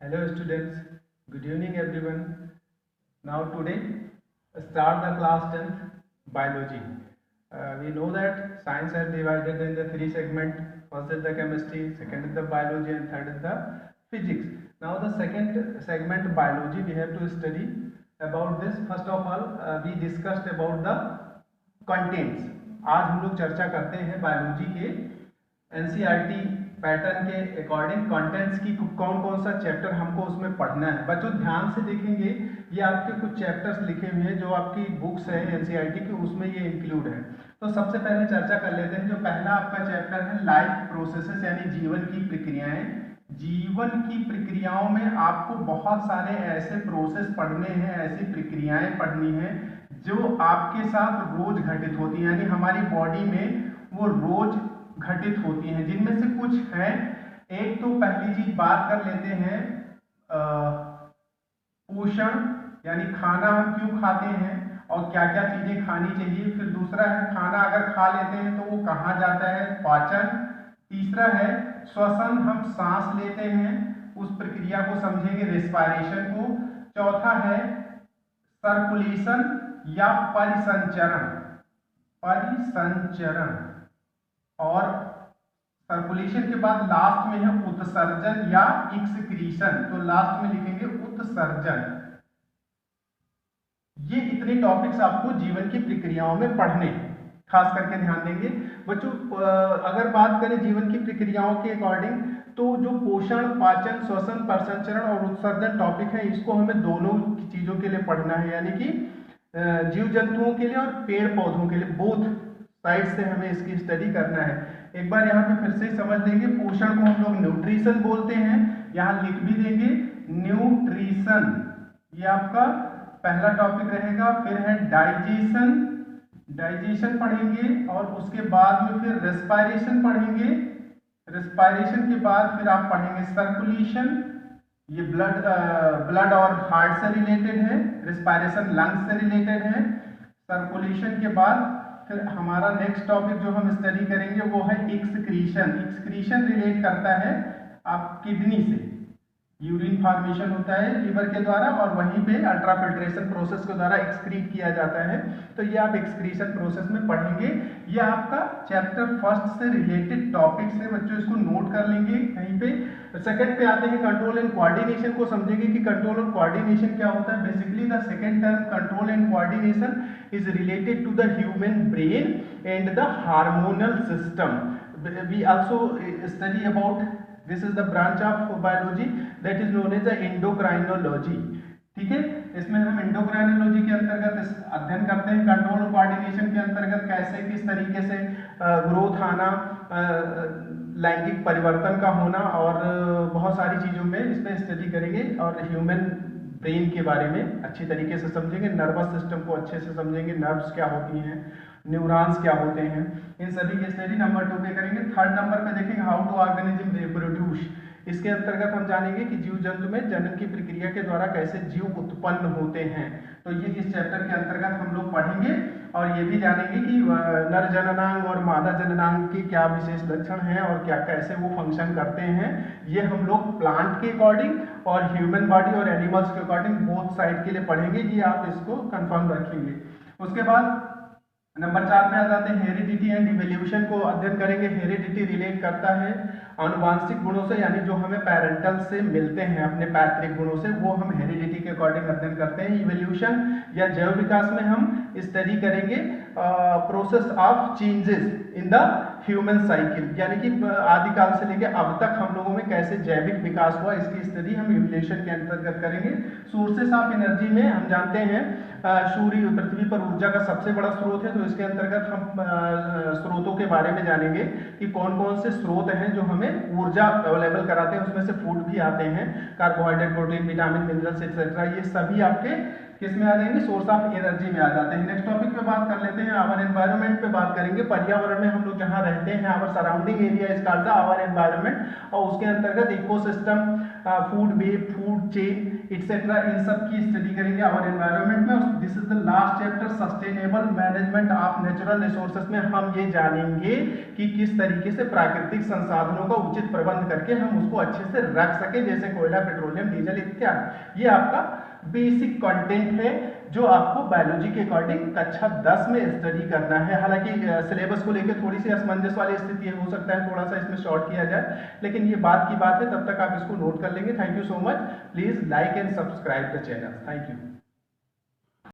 Hello students, good evening everyone. Now today start the class 10th biology. We know that science are divided in the three segments. First is the chemistry, second is the biology and third is the physics. Now the second segment biology we have to study about this. First of all we discussed about the contents. आज हम लोग चर्चा करते हैं biology के NCERT pattern के according contents की कौन कौन सा चैप्टर हमको उसमें पढ़ना है। बच्चों ध्यान से देखेंगे, ये आपके कुछ चैप्टर्स लिखे हुए हैं जो आपकी बुक्स है एनसीईआरटी की, उसमें ये इंक्लूड है। तो सबसे पहले चर्चा कर लेते हैं। जो पहला आपका चैप्टर है लाइफ प्रोसेसेस यानी जीवन की प्रक्रियाएं। जीवन की प्रक्रियाओं में आपको बहुत सारे ऐसे प्रोसेस पढ़ने हैं, ऐसी प्रक्रियाएं पढ़नी है जो आपके साथ रोज घटित होती है, यानी हमारी बॉडी में वो रोज घटित होती हैं। जिनमें से कुछ हैं, एक तो पहली चीज बात कर लेते हैं पोषण, यानी खाना हम क्यों खाते हैं और क्या क्या चीजें खानी चाहिए। फिर दूसरा है खाना अगर खा लेते हैं तो वो कहाँ जाता है, पाचन। तीसरा है श्वसन, हम सांस लेते हैं, उस प्रक्रिया को समझेंगे, रेस्पिरेशन को। चौथा है सर्कुलेशन या परिसंचरण, और सर्कुलेशन के बाद लास्ट में है उत्सर्जन या एक्सक्रीशन, तो लास्ट में लिखेंगे उत्सर्जन। ये इतने टॉपिक्स आपको जीवन की प्रक्रियाओं में पढ़ने, खास करके ध्यान देंगे बच्चों। अगर बात करें जीवन की प्रक्रियाओं के अकॉर्डिंग, तो जो पोषण, पाचन, श्वसन, परिसंचरण और उत्सर्जन टॉपिक है, इसको हमें दोनों चीजों के लिए पढ़ना है, यानी कि जीव जंतुओं के लिए और पेड़ पौधों के लिए, बोथ साइड से हमें इसकी स्टडी करना है। एक बार यहाँ पे फिर से समझ लेंगे, पोषण को हम लोग न्यूट्रिशन बोलते हैं, यहाँ लिख भी देंगे न्यूट्रिशन, ये आपका पहला टॉपिक रहेगा। फिर है डाइजेशन, डाइजेशन पढ़ेंगे, और उसके बाद में फिर रेस्पिरेशन पढ़ेंगे। रेस्पिरेशन के बाद फिर आप पढ़ेंगे सर्कुलेशन, ये ब्लड और हार्ट से रिलेटेड है। रेस्पिरेशन लंग्स से रिलेटेड है। सर्कुलेशन के बाद फिर हमारा नेक्स्ट टॉपिक जो हम स्टडी करेंगे वो है एक्सक्रीशन। एक्सक्रीशन रिलेट करता है आप किडनी से, यूरिन फॉर्मेशन होता है लीवर के द्वारा और वहीं पे अल्ट्राफिल्ट्रेशन प्रोसेस के द्वारा एक्सक्रीट किया जाता है। तो ये आप एक्सक्रीशन प्रोसेस में पढ़ेंगे। ये आपका चैप्टर फर्स्ट से रिलेटेड टॉपिक्स है बच्चों, इसको नोट कर लेंगे कहीं पे। सेकंड पे आते हैं कंट्रोल एंड कोऑर्डिनेशन को समझेंगे कि कंट्रोल और कोऑर्डिनेशन क्या होता है। Basically the second term control and coordination is related to the human brain and the hormonal system. We also study about, this is the branch of biology that is known as the endocrinology. ठीक है, इसमें हम endocrinology के अंतर्गत अध्ययन करते हैं control और कोऑर्डिनेशन के अंतर्गत कैसे किस तरीके से ग्रोथ आना, लैंगिक परिवर्तन का होना और बहुत सारी चीजों में इस पर स्टडी करेंगे। और ह्यूमन ब्रेन के बारे में अच्छी तरीके से समझेंगे, नर्वस सिस्टम को अच्छे से समझेंगे, नर्व्स क्या होती हैं, न्यूरॉन्स क्या होते हैं, इन सभी की स्टडी नंबर 2 पे करेंगे। थर्ड नंबर पे देखेंगे हाउ टू ऑर्गेनिज्म रिप्रोड्यूस। इसके अंतर्गत हम जानेंगे कि जीव जंतु में जनन की प्रक्रिया के द्वारा कैसे जीव उत्पन्न होते हैं। तो ये इस चैप्टर के अंतर्गत हम लोग पढ़ेंगे। और ये भी जानेंगे कि नर जननांग और मादा जननांग की क्या विशेष लक्षण हैं और क्या कैसे वो फंक्शन करते हैं। ये हम लोग प्लांट के अकॉर्डिंग और ह्यूमन बॉडी और एनिमल्स के अकॉर्डिंग बोथ साइड के लिए पढ़ेंगे। ये आप इसको कंफर्म रखेंगे। उसके बाद नंबर 4 पे आ जाते हैं हेरिडिटी एंड इवोल्यूशन को अध्ययन करेंगे। हेरिडिटी रिलेट करता है आनुवांशिक गुणों से, यानी जो हमें पेरेंटल से मिलते हैं अपने पैतृक गुणों से, वो हम हेरिडिटी के अकॉर्डिंग अध्ययन करते हैं। इवोल्यूशन या जैव विकास में हम स्टडी करेंगे process of changes in the human cycle, यानी कि आदिकाल से लेकर अब तक हम लोगों में कैसे जैविक विकास हुआ, इसकी स्टडी हम इवोल्यूशन के अंतर्गत करेंगे। सोर्सेस ऑफ एनर्जी में हम जानते हैं सूर्य पृथ्वी पर ऊर्जा का सबसे बड़ा स्रोत है, तो इसके अंतर्गत हम स्रोतों के बारे में जानेंगे कि कौन कौन से स्रोत हैं जो हमें ऊर्जा अवेलेबल कराते हैं। उसमें से फूड भी आते हैं, carbohydrate, protein, vitamin, minerals etcetera, ये सभी आपके किस में आ जाएंगे, सोर्स ऑफ एनर्जी में आ जाते हैं। नेक्स्ट टॉपिक पे बात कर लेते हैं, आवर एनवायरनमेंट पे बात करेंगे। पर्यावरण में हम लोग जहाँ रहते हैं, our surrounding area is called the our environment, और उसके अंतर्गत ecosystem, food web, food chain etcetera, इन सब की स्टडी करेंगे आवर एनवायरनमेंट में। This is the last chapter, sustainable management of natural resources में हम ये जानेंगे कि किस तरीके से प्राकृतिक संसाधनों का उचित प्रबंध करके हम उसको अच्छे से रख सके, जैसे कोयला, पेट्रोलियम, डीजल इत्यादि। ये आपका बेसिक कंटेंट है जो आपको बायोलॉजी के अकॉर्डिंग कक्षा 10 में स्टडी करना है। हालांकि सिलेबस को लेकर थोड़ी सी असमंजस वाली स्थिति हो सकता है, थोड़ा सा इसमें शॉर्ट किया जाए, लेकिन ये बात की बात है, तब तक आप इसको नोट कर लेंगे। Thank you so much. Please like and subscribe the channel. Thank you.